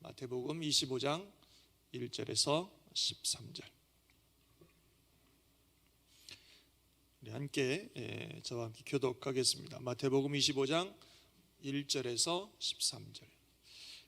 마태복음 25장 1절에서 13절. 우리 함께 저와 함께 교독하겠습니다. 마태복음 25장 1절에서 13절.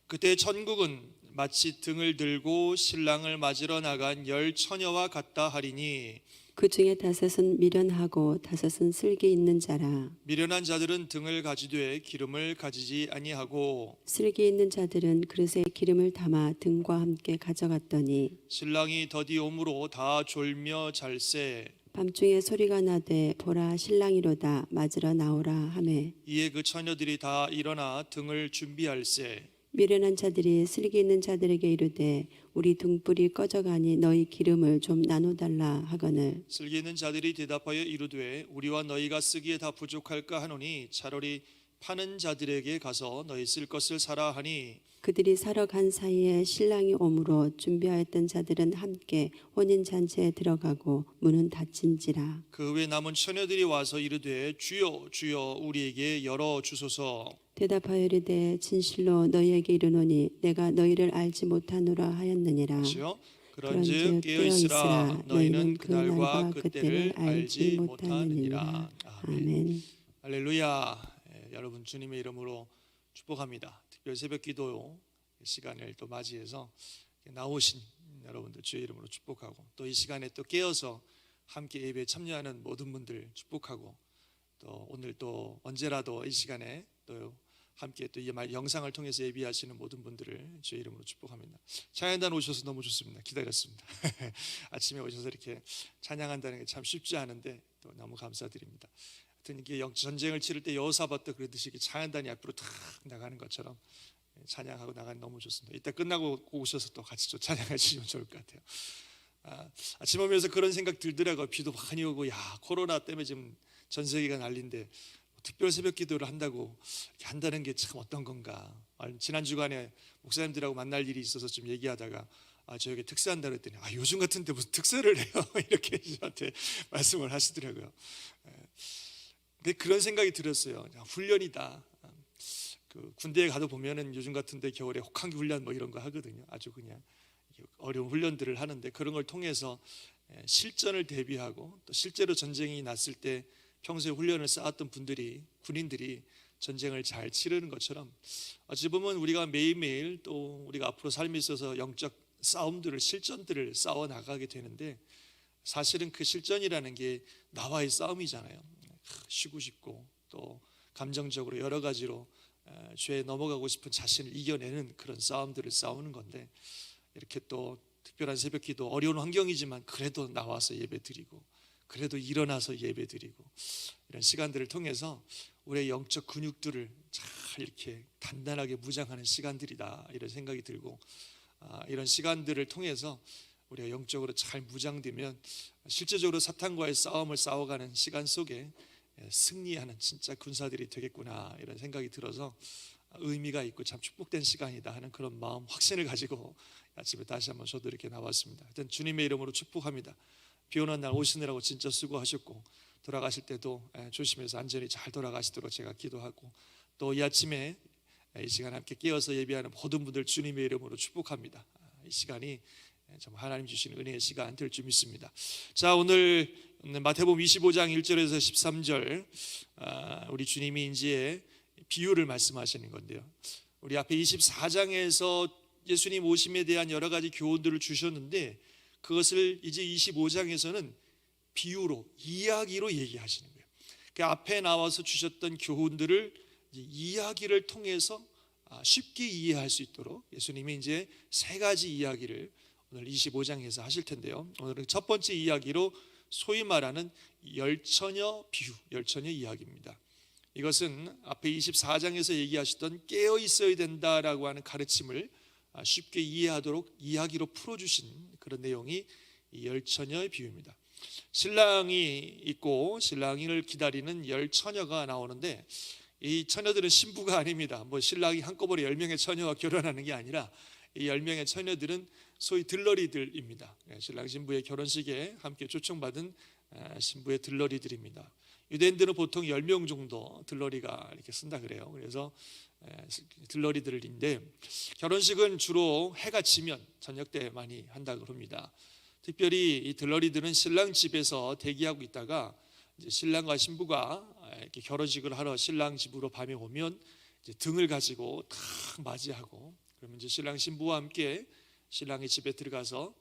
그때 천국은 마치 등을 들고 신랑을 맞으러 나간 10 처녀와 같다 하리니 그 중에 5은 미련하고 5은 슬기 있는 자라. 미련한 자들은 등을 가지되 기름을 가지지 아니하고 슬기 있는 자들은 그릇에 기름을 담아 등과 함께 가져갔더니 신랑이 더디 오므로 다 졸며 잘세. 밤중에 소리가 나되 보라 신랑이로다 맞으러 나오라 하매 이에 그 처녀들이 다 일어나 등을 준비할세. 미련한 자들이 슬기 있는 자들에게 이르되 우리 등불이 꺼져가니 너희 기름을 좀 나눠달라 하거늘 슬기 있는 자들이 대답하여 이르되 우리와 너희가 쓰기에 다 부족할까 하노니 차라리 파는 자들에게 가서 너희 쓸 것을 사라 하니 그들이 사러 간 사이에 신랑이 오므로 준비하였던 자들은 함께 혼인잔치에 들어가고 문은 닫힌지라. 그 후에 남은 처녀들이 와서 이르되 주여 주여 우리에게 열어 주소서. 대답하여 이르되 진실로 너희에게 이르노니 내가 너희를 알지 못하노라 하였느니라. 그렇죠? 그런즉 깨어있으라 너희는 그날과 그때를 알지 못하느니라. 아멘. 할렐루야. 여러분 주님의 이름으로 축복합니다. 특별 새벽기도 시간을 또 맞이해서 나오신 여러분들 주의 이름으로 축복하고 또 이 시간에 또 깨어서 함께 예배에 참여하는 모든 분들 축복하고 또 오늘 또 언제라도 이 시간에 또 함께 또 이 영상을 통해서 예비하시는 모든 분들을 주의 이름으로 축복합니다. 찬양단 오셔서 너무 좋습니다. 기다렸습니다. 아침에 오셔서 이렇게 찬양한다는 게 참 쉽지 않은데 또 너무 감사드립니다. 하여튼 이게 전쟁을 치를 때 여호사밧도 그러듯이 찬양단이 앞으로 탁 나가는 것처럼 찬양하고 나가는 너무 좋습니다. 이따 끝나고 오셔서 또 같이 좀 찬양하시면 좋을 것 같아요. 아침 오면서 그런 생각 들더라고요. 비도 많이 오고 코로나 때문에 지금 전 세계가 난리인데 특별 새벽 기도를 한다고 이렇게 한다는 게 참 어떤 건가. 지난 주간에 목사님들하고 만날 일이 있어서 좀 얘기하다가 저에게 특사한다 그랬더니 요즘 같은데 무슨 특사를 해요 이렇게 저한테 말씀을 하시더라고요. 근데 그런 생각이 들었어요. 훈련이다. 그 군대에 가도 보면은 요즘 같은데 겨울에 혹한기 훈련 뭐 이런 거 하거든요. 아주 그냥 어려운 훈련들을 하는데 그런 걸 통해서 실전을 대비하고 또 실제로 전쟁이 났을 때 평소에 훈련을 쌓았던 분들이 군인들이 전쟁을 잘 치르는 것처럼 어찌 보면 우리가 매일매일 또 우리가 앞으로 삶에 있어서 영적 싸움들을 실전들을 싸워 나가게 되는데 사실은 그 실전이라는 게 나와의 싸움이잖아요. 쉬고 싶고 또 감정적으로 여러 가지로 죄에 넘어가고 싶은 자신을 이겨내는 그런 싸움들을 싸우는 건데 이렇게 또 특별한 새벽기도 어려운 환경이지만 그래도 나와서 예배드리고 그래도 일어나서 예배드리고 이런 시간들을 통해서 우리의 영적 근육들을 잘 이렇게 단단하게 무장하는 시간들이다 이런 생각이 들고 이런 시간들을 통해서 우리가 영적으로 잘 무장되면 실제적으로 사탄과의 싸움을 싸워가는 시간 속에 승리하는 진짜 군사들이 되겠구나 이런 생각이 들어서 의미가 있고 참 축복된 시간이다 하는 그런 마음 확신을 가지고 아침에 다시 한번 저도 이렇게 나왔습니다. 하여튼 주님의 이름으로 축복합니다. 비 오는 날 오시느라고 진짜 수고하셨고 돌아가실 때도 조심해서 안전히 잘 돌아가시도록 제가 기도하고 또 이 아침에 이 시간 함께 깨어서 예배하는 모든 분들 주님의 이름으로 축복합니다. 이 시간이 정말 하나님 주신 은혜의 시간 될 줄 믿습니다. 자, 오늘 마태복음 25장 1절에서 13절 우리 주님이 이제 비유를 말씀하시는 건데요. 우리 앞에 24장에서 예수님 오심에 대한 여러 가지 교훈들을 주셨는데 그것을 이제 25장에서는 비유로 이야기로 얘기하시는 거예요. 그 앞에 나와서 주셨던 교훈들을 이제 이야기를 통해서 쉽게 이해할 수 있도록 예수님이 이제 3가지 이야기를 오늘 25장에서 하실 텐데요. 오늘은 첫 번째 이야기로 소위 말하는 열처녀 비유, 열처녀 이야기입니다. 이것은 앞에 24장에서 얘기하셨던 깨어 있어야 된다라고 하는 가르침을 쉽게 이해하도록 이야기로 풀어주신 그런 내용이 이 열처녀의 비유입니다. 신랑이 있고 신랑을 기다리는 열처녀가 나오는데 이 처녀들은 신부가 아닙니다. 뭐 신랑이 한꺼번에 10명의 처녀와 결혼하는 게 아니라 이 10명의 처녀들은 소위 들러리들입니다. 신랑 신부의 결혼식에 함께 초청받은 신부의 들러리들입니다. 유대인들은 보통 10명 정도 들러리가 이렇게 쓴다 그래요. 그래서 들러리들인데 결혼식은 주로 해가 지면 저녁 때 많이 한다 그럽니다. 특별히 이 들러리들은 신랑 집에서 대기하고 있다가 이제 신랑과 신부가 이렇게 결혼식을 하러 신랑 집으로 밤에 오면 이제 등을 가지고 탁 맞이하고, 그러면 이제 신랑 신부와 함께 신랑의 집에 들어가서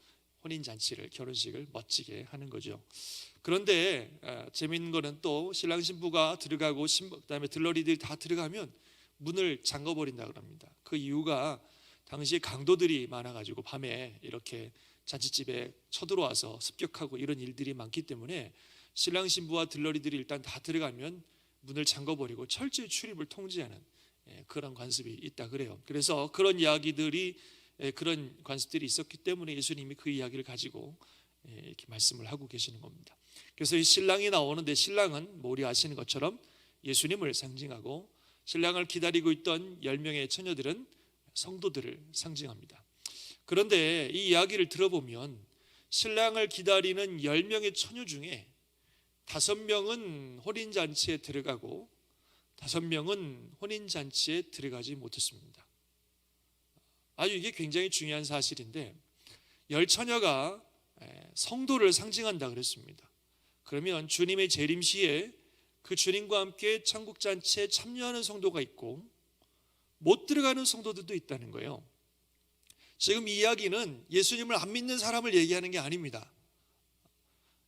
혼인 잔치를, 결혼식을 멋지게 하는 거죠. 그런데 재미있는 거는 또 신랑 신부가 들어가고 그다음에 들러리들이 다 들어가면 문을 잠궈 버린다 그럽니다. 그 이유가 당시에 강도들이 많아가지고 밤에 이렇게 잔치집에 쳐들어와서 습격하고 이런 일들이 많기 때문에 신랑 신부와 들러리들이 일단 다 들어가면 문을 잠궈 버리고 철저히 출입을 통제하는 그런 관습이 있다 그래요. 그래서 그런 이야기들이, 그런 관습들이 있었기 때문에 예수님이 그 이야기를 가지고 이렇게 말씀을 하고 계시는 겁니다. 그래서 이 신랑이 나오는데, 신랑은 우리 아시는 것처럼 예수님을 상징하고, 신랑을 기다리고 있던 10명의 처녀들은 성도들을 상징합니다. 그런데 이 이야기를 들어보면 신랑을 기다리는 10명의 처녀 중에 5명은 혼인잔치에 들어가고 5명은 혼인잔치에 들어가지 못했습니다. 아주 이게 굉장히 중요한 사실인데, 10처녀가 성도를 상징한다 그랬습니다. 그러면 주님의 재림시에 그 주님과 함께 천국잔치에 참여하는 성도가 있고 못 들어가는 성도들도 있다는 거예요. 지금 이 이야기는 예수님을 안 믿는 사람을 얘기하는 게 아닙니다.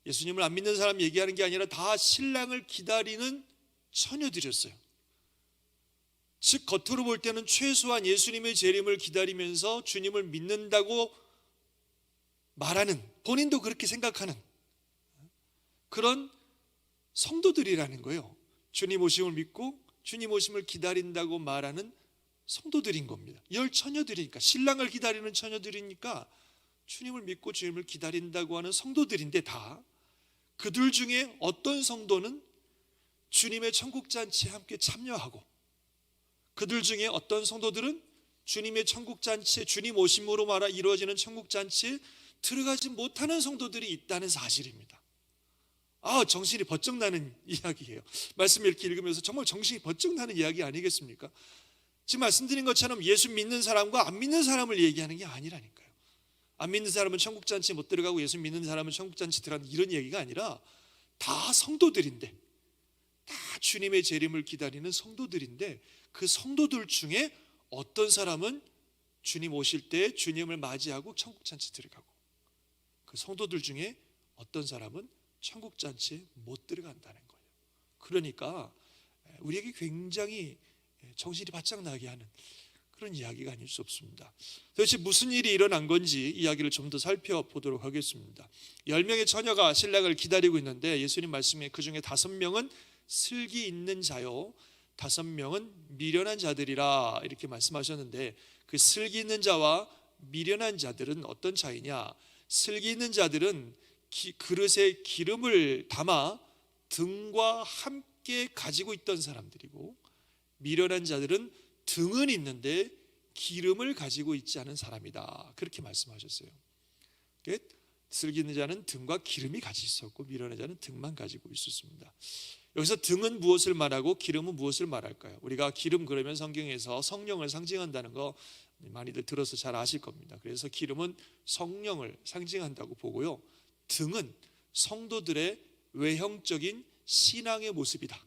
예수님을 안 믿는 사람 얘기하는 게 아니라 다 신랑을 기다리는 처녀들이었어요. 즉 겉으로 볼 때는 최소한 예수님의 재림을 기다리면서 주님을 믿는다고 말하는, 본인도 그렇게 생각하는 그런 성도들이라는 거예요. 주님 오심을 믿고 주님 오심을 기다린다고 말하는 성도들인 겁니다. 10처녀들이니까, 신랑을 기다리는 처녀들이니까 주님을 믿고 주님을 기다린다고 하는 성도들인데, 다 그들 중에 어떤 성도는 주님의 천국잔치에 함께 참여하고, 그들 중에 어떤 성도들은 주님의 천국잔치에, 주님 오심으로 말하 이루어지는 천국잔치에 들어가지 못하는 성도들이 있다는 사실입니다. 정신이 번쩍 나는 이야기예요. 말씀 이렇게 읽으면서 정말 정신이 번쩍 나는 이야기 아니겠습니까? 지금 말씀드린 것처럼 예수 믿는 사람과 안 믿는 사람을 얘기하는 게 아니라니까요. 안 믿는 사람은 천국잔치에 못 들어가고 예수 믿는 사람은 천국잔치 들어가는 이런 얘기가 아니라 다 성도들인데, 다 주님의 재림을 기다리는 성도들인데, 그 성도들 중에 어떤 사람은 주님 오실 때 주님을 맞이하고 천국잔치 들어가고, 그 성도들 중에 어떤 사람은 천국잔치에 못 들어간다는 거예요. 그러니까 우리에게 굉장히 정신이 바짝 나게 하는 그런 이야기가 아닐 수 없습니다. 도대체 무슨 일이 일어난 건지 이야기를 좀 더 살펴보도록 하겠습니다. 10명의 처녀가 신랑을 기다리고 있는데, 예수님 말씀에 그 중에 5명은 슬기 있는 자요 5명은 미련한 자들이라 이렇게 말씀하셨는데, 그 슬기 있는 자와 미련한 자들은 어떤 차이냐? 슬기 있는 자들은 그릇에 기름을 담아 등과 함께 가지고 있던 사람들이고, 미련한 자들은 등은 있는데 기름을 가지고 있지 않은 사람이다, 그렇게 말씀하셨어요. 슬기 있는 자는 등과 기름이 같이 있었고, 미련한 자는 등만 가지고 있었습니다. 여기서 등은 무엇을 말하고 기름은 무엇을 말할까요? 우리가 기름 그러면 성경에서 성령을 상징한다는 거 많이들 들어서 잘 아실 겁니다. 그래서 기름은 성령을 상징한다고 보고요, 등은 성도들의 외형적인 신앙의 모습이다.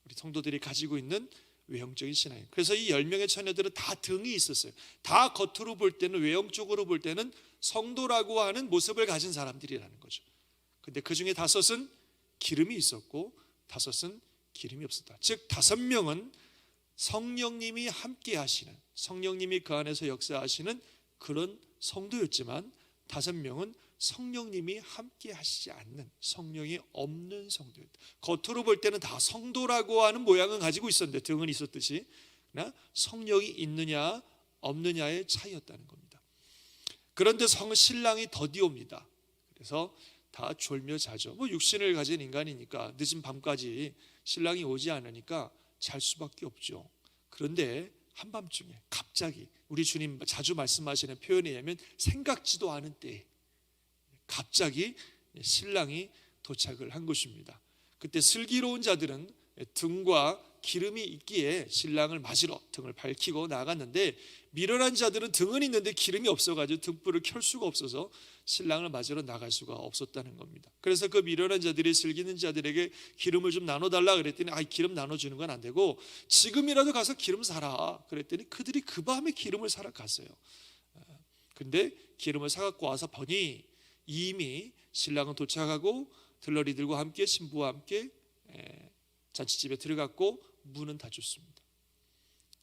우리 성도들이 가지고 있는 외형적인 신앙이에요. 그래서 이 10명의 처녀들은 다 등이 있었어요. 다 겉으로 볼 때는, 외형적으로 볼 때는 성도라고 하는 모습을 가진 사람들이라는 거죠. 근데 그 중에 5은 기름이 있었고 5은 기름이 없었다. 즉 5명은 성령님이 함께 하시는, 성령님이 그 안에서 역사하시는 그런 성도였지만, 5명은 성령님이 함께 하시지 않는, 성령이 없는 성도였다. 겉으로 볼 때는 다 성도라고 하는 모양은 가지고 있었는데, 등은 있었듯이, 그러나 성령이 있느냐 없느냐의 차이였다는 겁니다. 그런데 신랑이 더디 옵니다. 그래서 다 졸며 자죠. 육신을 가진 인간이니까 늦은 밤까지 신랑이 오지 않으니까 잘 수밖에 없죠. 그런데 한밤중에 갑자기, 우리 주님 자주 말씀하시는 표현에 의하면 생각지도 않은 때에 갑자기 신랑이 도착을 한 것입니다. 그때 슬기로운 자들은 등과 기름이 있기에 신랑을 맞으러 등을 밝히고 나갔는데, 미련한 자들은 등은 있는데 기름이 없어가지고 등불을 켤 수가 없어서 신랑을 맞으러 나갈 수가 없었다는 겁니다. 그래서 그 미련한 자들이 슬기는 자들에게 기름을 좀 나눠달라 그랬더니 기름 나눠주는 건 안 되고 지금이라도 가서 기름 사라 그랬더니 그들이 그 밤에 기름을 사러 갔어요. 근데 기름을 사갖고 와서 보니 이미 신랑은 도착하고 들러리들과 함께 신부와 함께 잔치집에 들어갔고 문은 닫혔습니다.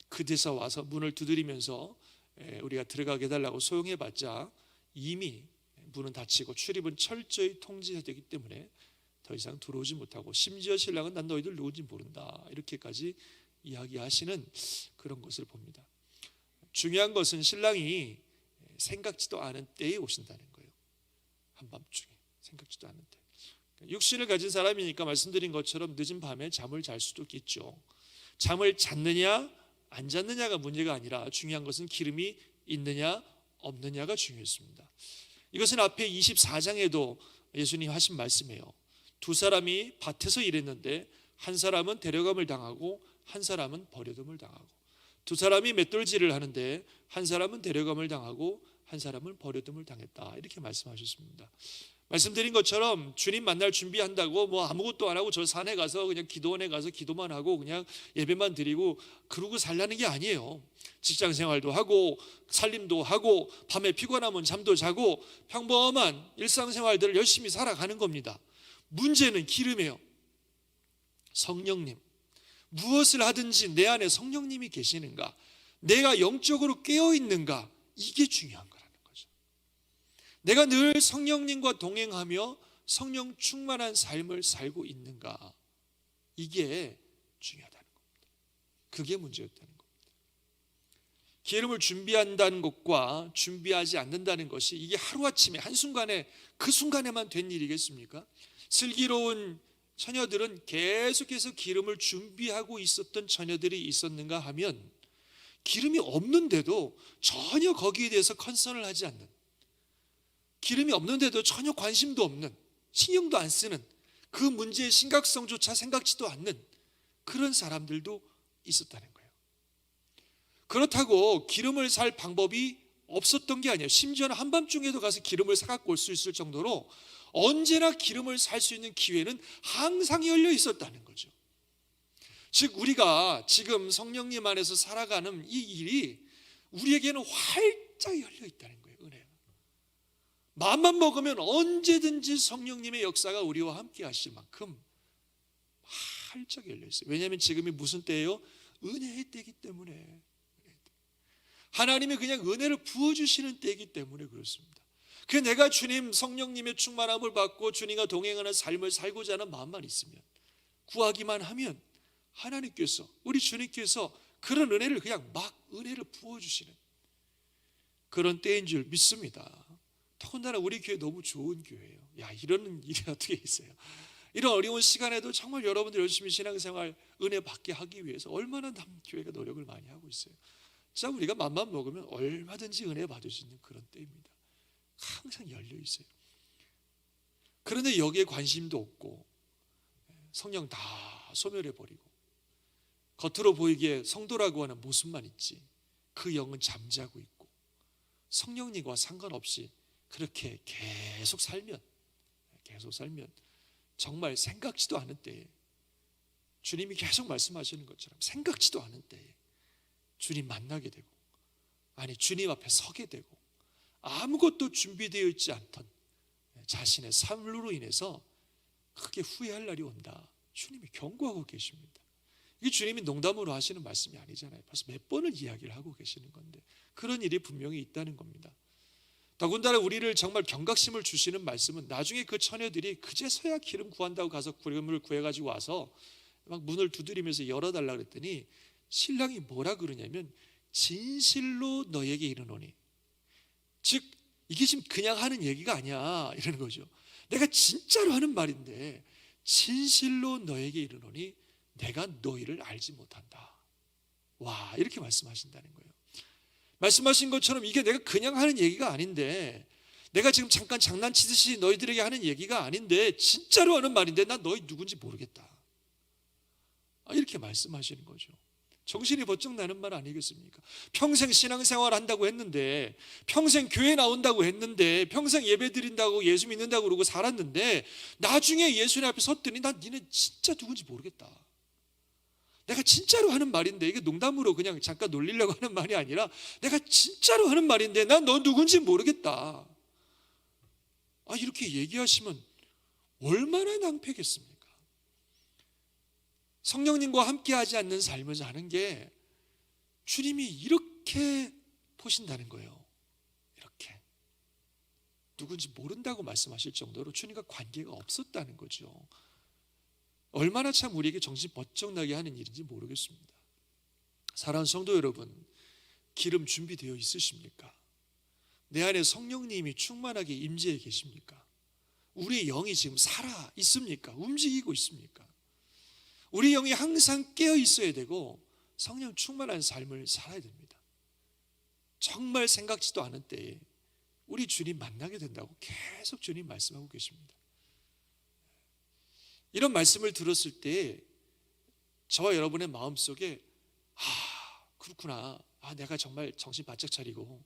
그제서 와서 문을 두드리면서 우리가 들어가게 해달라고 소용해봤자 이미 문은 닫히고 출입은 철저히 통제되기 때문에 더 이상 들어오지 못하고, 심지어 신랑은 난 너희들 누군지 모른다 이렇게까지 이야기하시는 그런 것을 봅니다. 중요한 것은 신랑이 생각지도 않은 때에 오신다는 거예요. 한밤중에 생각지도 않은 때. 육신을 가진 사람이니까 말씀드린 것처럼 늦은 밤에 잠을 잘 수도 있겠죠. 잠을 잤느냐 안 잤느냐가 문제가 아니라 중요한 것은 기름이 있느냐 없느냐가 중요했습니다. 이것은 앞에 24장에도 예수님 하신 말씀이에요. 두 사람이 밭에서 일했는데 한 사람은 데려감을 당하고 한 사람은 버려둠을 당하고, 두 사람이 맷돌질을 하는데 한 사람은 데려감을 당하고 한 사람은 버려둠을 당했다 이렇게 말씀하셨습니다. 말씀드린 것처럼 주님 만날 준비한다고 아무것도 안 하고 저 산에 가서 그냥 기도원에 가서 기도만 하고 그냥 예배만 드리고 그러고 살라는 게 아니에요. 직장 생활도 하고 살림도 하고 밤에 피곤하면 잠도 자고 평범한 일상생활들을 열심히 살아가는 겁니다. 문제는 기름이에요. 성령님, 무엇을 하든지 내 안에 성령님이 계시는가, 내가 영적으로 깨어있는가, 이게 중요한 거라는 거죠. 내가 늘 성령님과 동행하며 성령 충만한 삶을 살고 있는가, 이게 중요하다는 겁니다. 그게 문제였다는 겁니다. 기름을 준비한다는 것과 준비하지 않는다는 것이 이게 하루아침에 한순간에 그 순간에만 된 일이겠습니까? 슬기로운 처녀들은 계속해서 기름을 준비하고 있었던 처녀들이 있었는가 하면 기름이 없는데도 전혀 거기에 대해서 컨선을 하지 않는, 기름이 없는데도 전혀 관심도 없는, 신경도 안 쓰는, 그 문제의 심각성조차 생각지도 않는 그런 사람들도 있었다는 거예요. 그렇다고 기름을 살 방법이 없었던 게 아니에요. 심지어는 한밤중에도 가서 기름을 사갖고 올 수 있을 정도로 언제나 기름을 살 수 있는 기회는 항상 열려 있었다는 거죠. 즉 우리가 지금 성령님 안에서 살아가는 이 일이 우리에게는 활짝 열려 있다는 거예요. 은혜가 마음만 먹으면 언제든지 성령님의 역사가 우리와 함께 하실 만큼 활짝 열려 있어요. 왜냐하면 지금이 무슨 때예요? 은혜의 때이기 때문에, 하나님이 그냥 은혜를 부어주시는 때이기 때문에 그렇습니다. 그 내가 주님 성령님의 충만함을 받고 주님과 동행하는 삶을 살고자 하는 마음만 있으면, 구하기만 하면 하나님께서, 우리 주님께서 그런 은혜를 그냥 막 은혜를 부어주시는 그런 때인 줄 믿습니다. 더군다나 우리 교회 너무 좋은 교회예요. 이런 일이 어떻게 있어요? 이런 어려운 시간에도 정말 여러분들 열심히 신앙생활 은혜 받게 하기 위해서 얼마나 교회가 노력을 많이 하고 있어요. 진짜 우리가 맘만 먹으면 얼마든지 은혜 받을 수 있는 그런 때입니다. 항상 열려 있어요. 그런데 여기에 관심도 없고 성령 다 소멸해버리고 겉으로 보이기에 성도라고 하는 모습만 있지 그 영은 잠자고 있고 성령님과 상관없이 그렇게 계속 살면 정말 생각지도 않은 때에, 주님이 계속 말씀하시는 것처럼 생각지도 않은 때에 주님 만나게 되고, 아니 주님 앞에 서게 되고, 아무것도 준비되어 있지 않던 자신의 삶으로 인해서 크게 후회할 날이 온다. 주님이 경고하고 계십니다. 이게 주님이 농담으로 하시는 말씀이 아니잖아요. 벌써 몇 번을 이야기를 하고 계시는 건데 그런 일이 분명히 있다는 겁니다. 더군다나 우리를 정말 경각심을 주시는 말씀은 나중에 그 처녀들이 그제서야 기름 구한다고 가서 기름을 구해가지고 와서 막 문을 두드리면서 열어달라 그랬더니 신랑이 뭐라 그러냐면 진실로 너에게 이르노니, 즉 이게 지금 그냥 하는 얘기가 아니야 이러는 거죠. 내가 진짜로 하는 말인데 진실로 너에게 이르노니 내가 너희를 알지 못한다. 와, 이렇게 말씀하신다는 거예요. 말씀하신 것처럼 이게 내가 그냥 하는 얘기가 아닌데 내가 지금 잠깐 장난치듯이 너희들에게 하는 얘기가 아닌데 진짜로 하는 말인데 난 너희 누군지 모르겠다. 이렇게 말씀하시는 거죠. 정신이 번쩍 나는 말 아니겠습니까? 평생 신앙생활 한다고 했는데, 평생 교회 나온다고 했는데, 평생 예배 드린다고 예수 믿는다고 그러고 살았는데 나중에 예수님 앞에 섰더니 난 니네 진짜 누군지 모르겠다. 내가 진짜로 하는 말인데, 이게 농담으로 그냥 잠깐 놀리려고 하는 말이 아니라 내가 진짜로 하는 말인데 난 너 누군지 모르겠다. 이렇게 얘기하시면 얼마나 낭패겠습니까? 성령님과 함께하지 않는 삶을 사는 게 주님이 이렇게 보신다는 거예요. 이렇게 누군지 모른다고 말씀하실 정도로 주님과 관계가 없었다는 거죠. 얼마나 참 우리에게 정신 번쩍 나게 하는 일인지 모르겠습니다. 사랑하는 성도 여러분, 기름 준비되어 있으십니까? 내 안에 성령님이 충만하게 임재해 계십니까? 우리의 영이 지금 살아 있습니까? 움직이고 있습니까? 우리 영이 항상 깨어 있어야 되고 성령 충만한 삶을 살아야 됩니다. 정말 생각지도 않은 때에 우리 주님 만나게 된다고 계속 주님 말씀하고 계십니다. 이런 말씀을 들었을 때 저와 여러분의 마음속에 그렇구나, 내가 정말 정신 바짝 차리고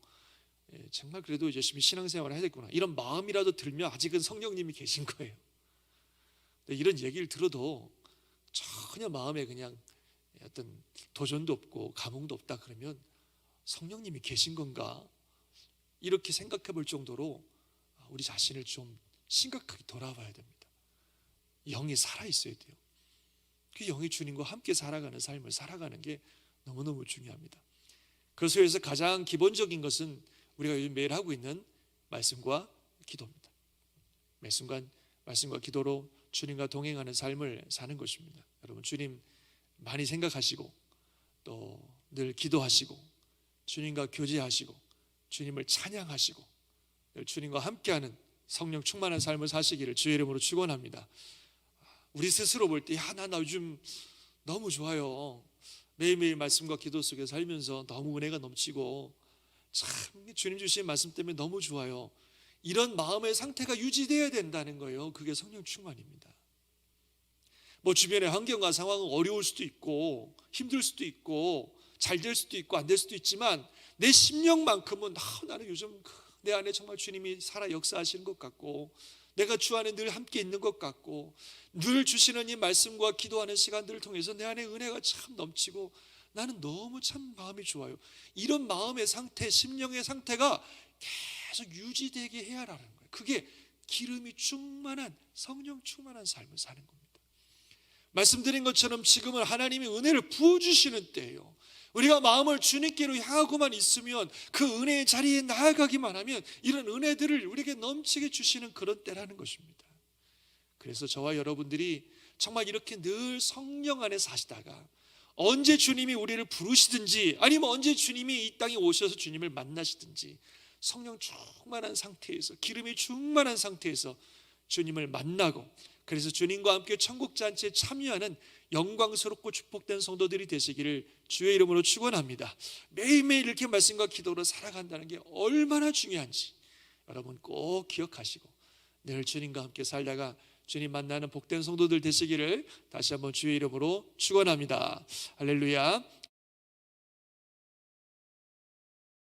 정말 그래도 열심히 신앙생활을 해야 되겠구나, 이런 마음이라도 들면 아직은 성령님이 계신 거예요. 근데 이런 얘기를 들어도 전혀 마음에 그냥 어떤 도전도 없고 감흥도 없다 그러면 성령님이 계신 건가, 이렇게 생각해 볼 정도로 우리 자신을 좀 심각하게 돌아봐야 됩니다. 영이 살아있어야 돼요. 그 영이 주님과 함께 살아가는 삶을 살아가는 게 너무너무 중요합니다. 그래서 가장 기본적인 것은 우리가 요즘 매일 하고 있는 말씀과 기도입니다. 매 순간 말씀과 기도로 주님과 동행하는 삶을 사는 것입니다. 여러분, 주님 많이 생각하시고 또 늘 기도하시고 주님과 교제하시고 주님을 찬양하시고 늘 주님과 함께하는 성령 충만한 삶을 사시기를 주의 이름으로 축원합니다. 우리 스스로 볼 때 나 요즘 너무 좋아요, 매일매일 말씀과 기도 속에 살면서 너무 은혜가 넘치고 참 주님 주신 말씀 때문에 너무 좋아요, 이런 마음의 상태가 유지되어야 된다는 거예요. 그게 성령 충만입니다. 주변의 환경과 상황은 어려울 수도 있고 힘들 수도 있고 잘 될 수도 있고 안 될 수도 있지만 내 심령만큼은 나는 요즘 내 안에 정말 주님이 살아 역사하시는 것 같고 내가 주 안에 늘 함께 있는 것 같고 늘 주시는 이 말씀과 기도하는 시간들을 통해서 내 안에 은혜가 참 넘치고 나는 너무 참 마음이 좋아요. 이런 마음의 상태, 심령의 상태가 계속 유지되게 해야 하는 거예요. 그게 기름이 충만한, 성령 충만한 삶을 사는 겁니다. 말씀드린 것처럼 지금은 하나님이 은혜를 부어주시는 때예요. 우리가 마음을 주님께로 향하고만 있으면 그 은혜의 자리에 나아가기만 하면 이런 은혜들을 우리에게 넘치게 주시는 그런 때라는 것입니다. 그래서 저와 여러분들이 정말 이렇게 늘 성령 안에 사시다가 언제 주님이 우리를 부르시든지 아니면 언제 주님이 이 땅에 오셔서 주님을 만나시든지 성령 충만한 상태에서, 기름이 충만한 상태에서 주님을 만나고, 그래서 주님과 함께 천국잔치에 참여하는 영광스럽고 축복된 성도들이 되시기를 주의 이름으로 축원합니다. 매일매일 이렇게 말씀과 기도로 살아간다는 게 얼마나 중요한지 여러분 꼭 기억하시고 늘 주님과 함께 살다가 주님 만나는 복된 성도들 되시기를 다시 한번 주의 이름으로 축원합니다. 할렐루야.